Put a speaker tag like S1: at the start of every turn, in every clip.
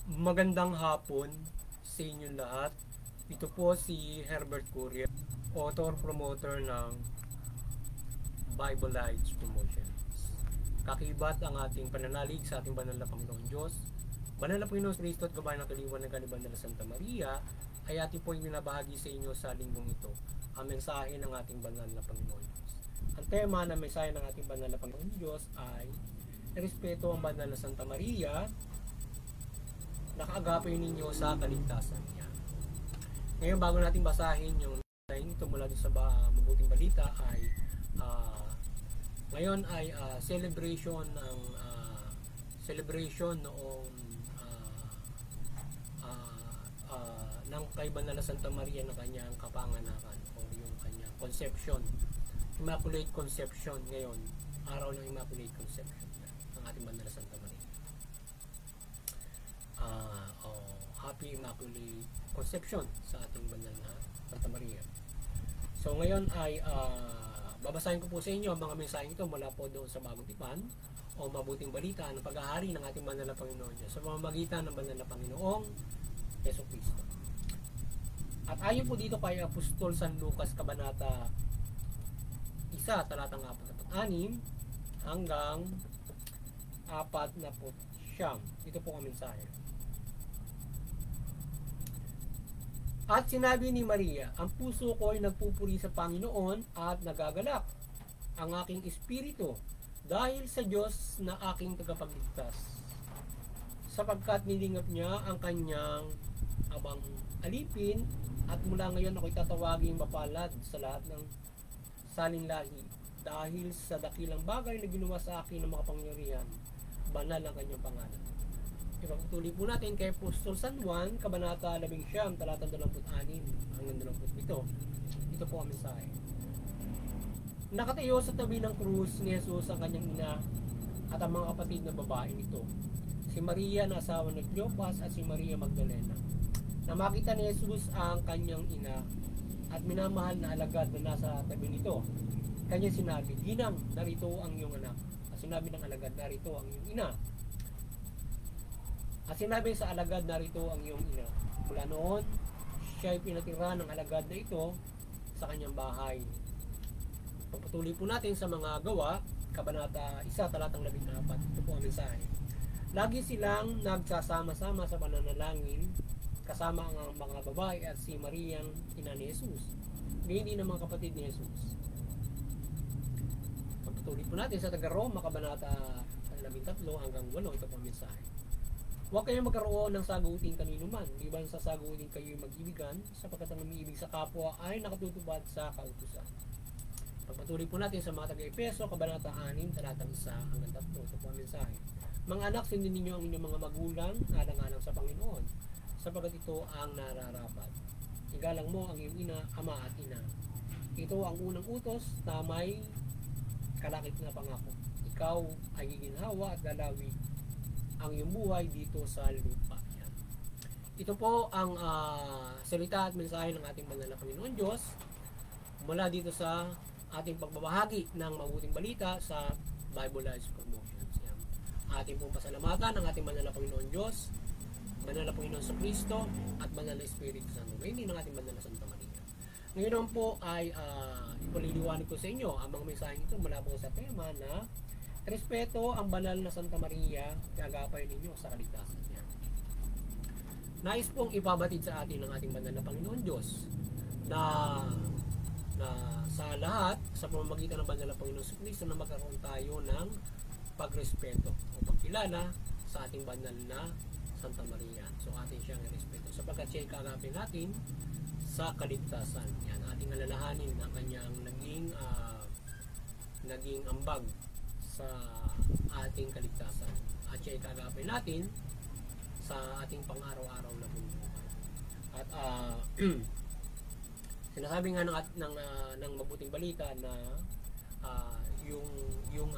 S1: Magandang hapon sa inyong lahat. Ito po si Herbert Courier, author-promoter ng Bible Lights Promotions. Kakibat ang ating pananalig sa ating banal na Panginoon Diyos. Banal na Panginoon Kristo at Gabay ng Kaliwan ng Kaniban na Santa Maria ay ating po binabahagi sa inyo sa linggong ito, ang mensahe ng ating banal na Panginoon Diyos. Ang tema ng mensahe ng ating banal na Panginoon Diyos ay respeto ang banal na Santa Maria, nakaagapay ninyo sa kaligtasan niya. Ngayon, bago natin basahin yung ito mula sa mabuting balita ay ngayon ay celebration ng celebration noong ng kay Banal na Santa Maria ng kanyang kapanganakan o yung kanyang conception, Immaculate Conception. Ngayon, araw ng Immaculate Conception ng ating Banal na Santa Maria. Happy Immaculate Conception sa ating banal na Santa Maria. So ngayon ay babasahin ko po sa inyo ang mga mensaheng ito mula po doon sa Bagong Tipan o Mabuting Balita ng paghahari ng ating banal na Panginoon Diyos sa pamamagitan ng banal na Panginoong Yeso Kristo. At ayon po dito kay Apostol San Lucas Kabanata 1 talatang 46 hanggang 49. Ito po ang mensahe. At sinabi ni Maria, ang puso ko ay nagpupuri sa Panginoon at nagagalak ang aking espiritu dahil sa Diyos na aking tagapagligtas, sapagkat nilingap niya ang kanyang abang alipin, at mula ngayon ako'y tatawaging mapalad sa lahat ng salinlahi dahil sa dakilang bagay na ginawa sa akin ng makapangyarihan. Banal ang kanyang pangalan. Ipagpatuloy po natin kay Apostol San Juan, Kabanata 11, talatang 26 hanggang 27. Ito po ang mensahe. Nakatayo sa tabi ng krus ni Jesus ang kanyang ina at ang mga kapatid na babae nito, si Maria na asawa ni Cleopas at si Maria Magdalena. Na makita ni Jesus ang kanyang ina at minamahal na alagad na nasa tabi nito, kanya sinabi, "Ginang, narito ang iyong anak." At sinabi ng alagad, "Narito ang iyong ina." At sinabi sa alagad, "Narito ang iyong ina." Mula noon, siya ay pinatira ng alagad na ito sa kanyang bahay. Pagpatuloy po natin sa mga gawa, Kabanata 1, talatang 14. Ito po ang mensahe. Lagi silang nagsasama-sama sa pananalangin kasama ang mga babae at si Mariang ina ni Jesus, hindi ng mga kapatid ni Jesus. Pagpatuloy po natin sa taga-Roma, Kabanata 13 hanggang 8. Ito po ang mensahe. Huwag kayong magkaroon ng saguting kanino man, liban sa saguting kayo'y mag-ibigan, sapagkat ang umiibig sa kapwa ay nakatutupad sa kautusan. Pagpatuloy po natin sa mga taga-Epeso, Kabanata 6, talatang 1 hanggang 3. Ito po ang mensahe. Mga anak, sundin ninyo ang inyong mga magulang, alang-alang sa Panginoon, sapagkat ito ang nararapat. Igalang mo ang iyong ina, ama at ina. Ito ang unang utos na may kalakip na pangako. Ikaw ay giginhawa at lalawi ang iyong buhay dito sa lupa. Yan. Ito po ang salita at mensahe ng ating banal na Panginoon Diyos mula dito sa ating pagbabahagi ng mabuting balita sa Bible Lights Promotions. Yan. Ating pong pasalamatan ng ating banal na Panginoon Diyos, banal na Panginoon sa Kristo, at banal na Espiritu Santo, hindi ng ating banal na Santa Maria. Ngayon po ay ipaliliwanag ko sa inyo ang mga mensaheng ito mula po sa tema na respeto ang banal na Santa Maria, kagapay ninyo sa kaligtasan niya. Nais pong ipabatid sa atin ng ating banal na Panginoon Diyos na sa lahat, sa pamamagitan ng banal na Panginoon sa Kristo, na magkaroon tayo ng pagrespeto o pagkilala sa ating banal na Santa Maria. So atin siyang respeto sapagkat siya ay kagapay natin sa kaligtasan. Yan, ating alalahanin ang kanyang naging ambag sa ating kaligtasan, at siya ikagapay natin sa ating pang-araw-araw na buhay. At sinasabi nga ng mabuting balita na yung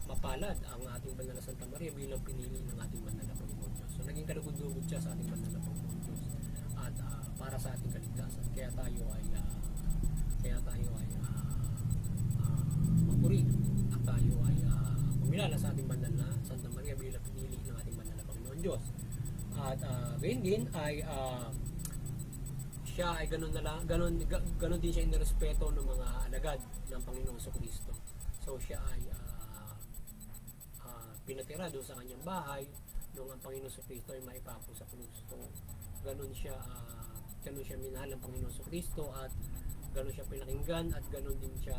S1: mapalad ang ating banal na Santa Maria bilang pinili ng ating banal na Panginoon Diyos. So naging kalugod-lugod siya sa ating banal na Panginoon Diyos at para sa ating kaligtasan. Kaya tayo ay magpuri at tayo ay kumilala sa ating banal na Santa Maria bilang pinili ng ating banal na Panginoon Diyos. At gayon din ay siya ay ganun na lang, ganun din siya inirespeto ng mga alagad ng Panginoong Kristo. So siya ay pinatira doon sa kanyang bahay nung ang Panginoong Kristo ay maipapo sa krus. So ganun siya minahal ng Panginoong Kristo at ganun siya pinakinggan at ganun din siya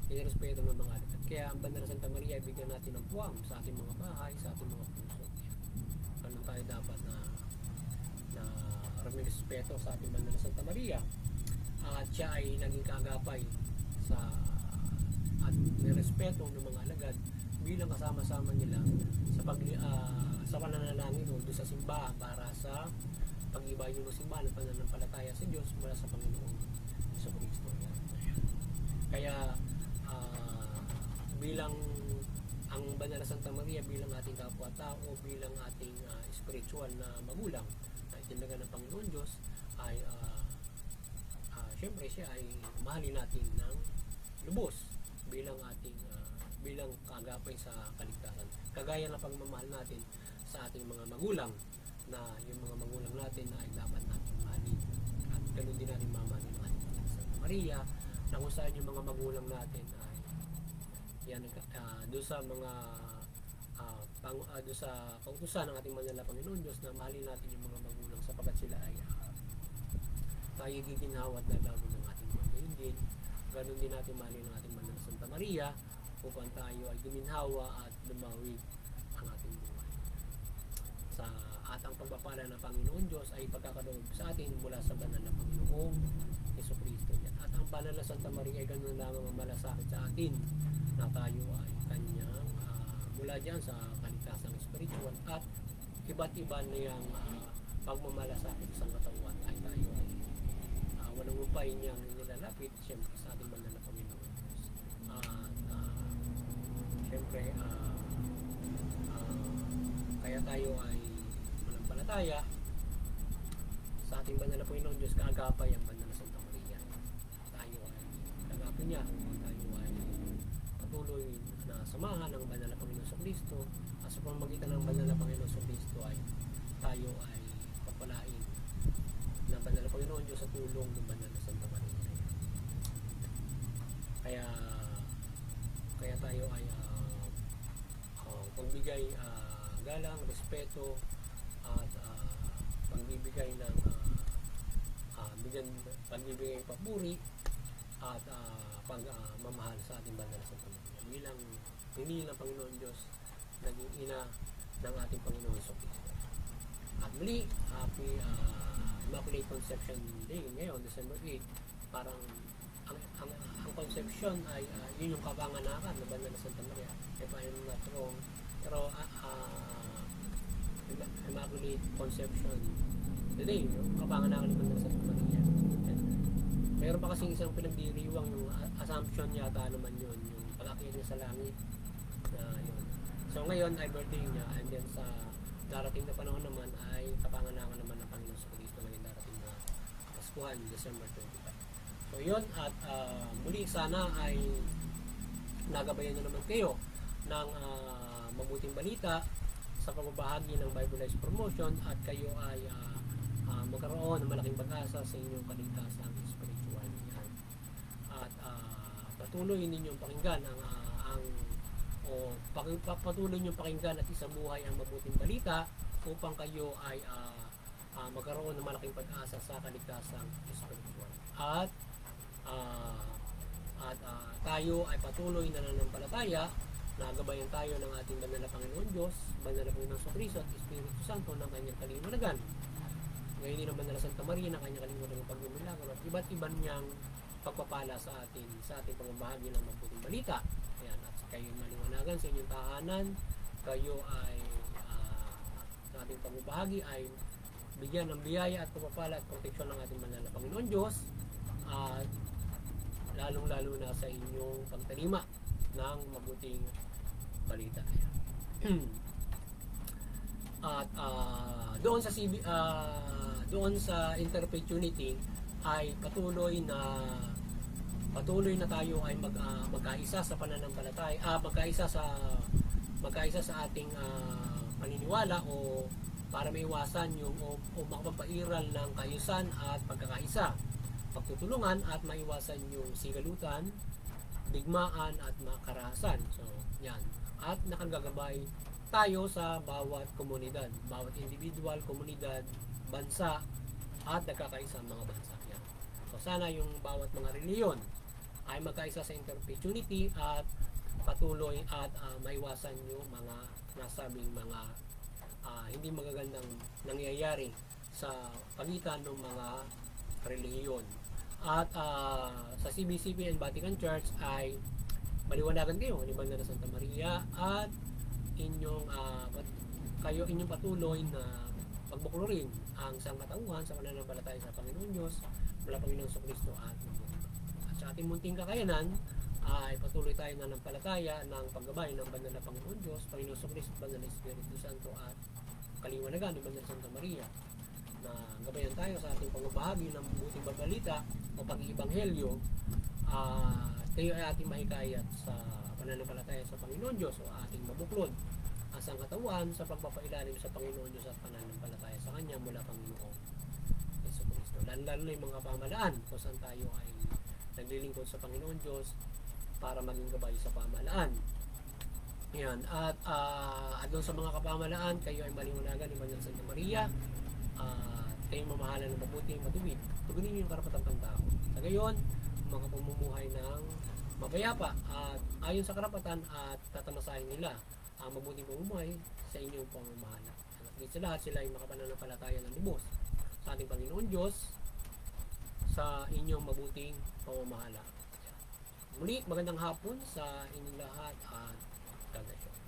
S1: inirespeto ng mga alagad. Kaya ang Banal na Santa Maria ay bigyan natin ng puwang sa ating mga bahay, sa ating mga puso. Ganun tayo dapat na respeto sa ating Banal na Santa Maria. At siya ay naging kaagapay at nirespeto ng mga alagad bilang kasama-sama nila sa pananalangin doon sa simbahan para sa pag-ibayo ng simbahan ng pananampalataya sa Diyos mula sa Panginoong Kristo. Kaya bilang ang Banal na Santa Maria bilang ating kapwa-tao, bilang ating spiritual na magulang na itinaga ng Panginoon Diyos ay syempre siya ay mahalin natin ng lubos bilang ating bilang kaagapay sa kaligtasan. Kagaya ng pagmamahal natin sa ating mga magulang, na yung mga magulang natin ay dapat natin mahalin. At ganoon din natin mamahalin ng ating Santa Maria, na kung saan yung mga magulang natin ay yan doon sa mga doon sa kautusan ng ating Manala Panginoon Diyos na mahalin natin yung mga magulang sapagkat sila ay tayo giginhawat na lalo ng ating mga din. Ganun din natin mahalin ng ating Manala Santa Maria upang tayo ay guminhawa at lumawig ang ating buhay. At ang pagpapala ng Panginoon Diyos ay pagkakaloob sa atin mula sa banal na Panginoong Jesucristo. At ang Banal na Santa Maria ay ganun lamang ang malasakit sa atin na tayo ay kanyang mula dyan sa kaligtasang spiritual at iba't iba niyang pagmamalasakit sa katawan ay tayo ay walang upay niyang nilalapit siyempre sa ating banal na Panginoon Diyos. Siyempre kaya tayo ay manampalataya sa ating banal na Panginoon Diyos, kaagapay ang Banal na Santa Maria. Tayo ay kaagapay niya upang tayo ay patuloy na samahan ng Banal na Panginoon Kristo at sa pamamagitan ng Banal na Panginoon Kristo ay tayo ay papalain ng Banal na Panginoon Diyos sa tulong ng Banal na Santa Maria. Kaya tayo ay pagbigay galang, respeto at pagbibigay ng pagbibigay papuri at pagmamahal sa ating Banal na Santa Maria bilang pinili ng Panginoon Diyos, naging ina ng ating Panginoon Jesucristo. At muli, happy Immaculate Conception Day ngayon, December 8. Parang ang conception ay yun yung kapanganakan ng Banal na Santa Maria, if I'm not wrong. Pero Immaculate Conception today, yung kapanganakan ng Banal na Santa Maria. Meron pa kasing isang pinagdiriwang yung assumption yata naman yun, yung pag-akyat niya sa langit na yun. So ngayon ay birthday niya, and then sa darating na panahon naman ay kapanganakan naman ng Panginoon Jesucristo na yung darating na Paskuhan, December 25. So yun, at muli sana ay nagabayan na naman kayo ng mabuting balita sa pagbabahagi ng Bible Lives Promotion at kayo ay magkaroon ng malaking pag-asa sa inyong kaligtasan spiritual. At patuloy ninyong pakinggan patuloy ninyong pakinggan at isabuhay ang mabuting balita upang kayo ay magkaroon ng malaking pag-asa sa kaligtasan spiritual. At tayo ay patuloy na nananampalataya na gabayan tayo ng ating banal na Panginoon Diyos, banal na Panginoon Jesucristo at Espiritu Santo ng kanyang kaliwanagan. Ngayon din ang Banal na Santa Maria ng kanyang kaliwanagan ng pagmumilagro at iba't iba niyang pagpapala sa ating pagbabahagi ng mabuting balita. Ayan, at kayo maliwanagan sa inyong tahanan, kayo ay sa ating pagbabahagi ay bigyan ng biyaya at pagpapala at proteksyon ng ating banal na Panginoon Diyos at lalong-lalo na sa inyong pagtalima ng mabuting balita. At doon sa Interfaith Unity ay patuloy na tayo ay magkaisa sa pananampalataya, magkaisa sa ating paniniwala o para maiwasan yung o makapagpairal ng kaayusan at pagkakaisa, pagtutulungan at maiwasan yung sigalutan, digmaan at makarahasan. So, yan. At nakagagabay tayo sa bawat komunidad, bawat individual, komunidad, bansa, at nagkakaisang mga bansa. Yan. So, sana yung bawat mga reliyon ay magkaisa sa interpetuity at patuloy at maiwasan yung mga nasabing mga hindi magagandang nangyayari sa pagitan ng mga reliyon. At sa CBCP and Vatican Church ay maliwanagan kayo ni Banda na Santa Maria at inyong patuloy na pagbuklurin ang sangkatauhan sa pananampalataya sa Panginoon Diyos, mula Panginoon Kristo at sa ating munting kakayanan ay patuloy tayo na nampalataya ng paggabay ng banal na Panginoon Diyos, Panginoon Kristo, banal na Espiritu Santo at kaliwanagan ni Banal Santa Maria, na gabayan tayo sa ating pagbabahagi ng buting babalita o pag-iibanghelyo. Tayo ay ating mahikayat sa pananampalataya sa Panginoon Diyos o ating mabuklod ang sangkatawan sa pagpapailalim sa Panginoon Diyos at pananampalataya sa Kanya mula Panginoon Yesu Kristo. Lalo na yung mga pamahalaan kung saan tayo ay naglilingkod sa Panginoon Diyos para maging gabay sa pamahalaan. Yan. At doon sa mga kapamahalaan, kayo ay maliwanagan ni Banal Santa Maria. Kayo mamahalan ng mabuti, matuwid. Tugunin niyo yung karapatang pangtao. Sa gayon, mga pamumuhay ng mapayapa at ayon sa karapatan at tatamasahin nila ang mabuting pamumuhay sa inyong pamamahala. At sa lahat, sila ay makapananampalataya ng lubos sa ating Panginoon Diyos sa inyong mabuting pamamahala. Muli, magandang hapon sa inyong lahat at God bless you.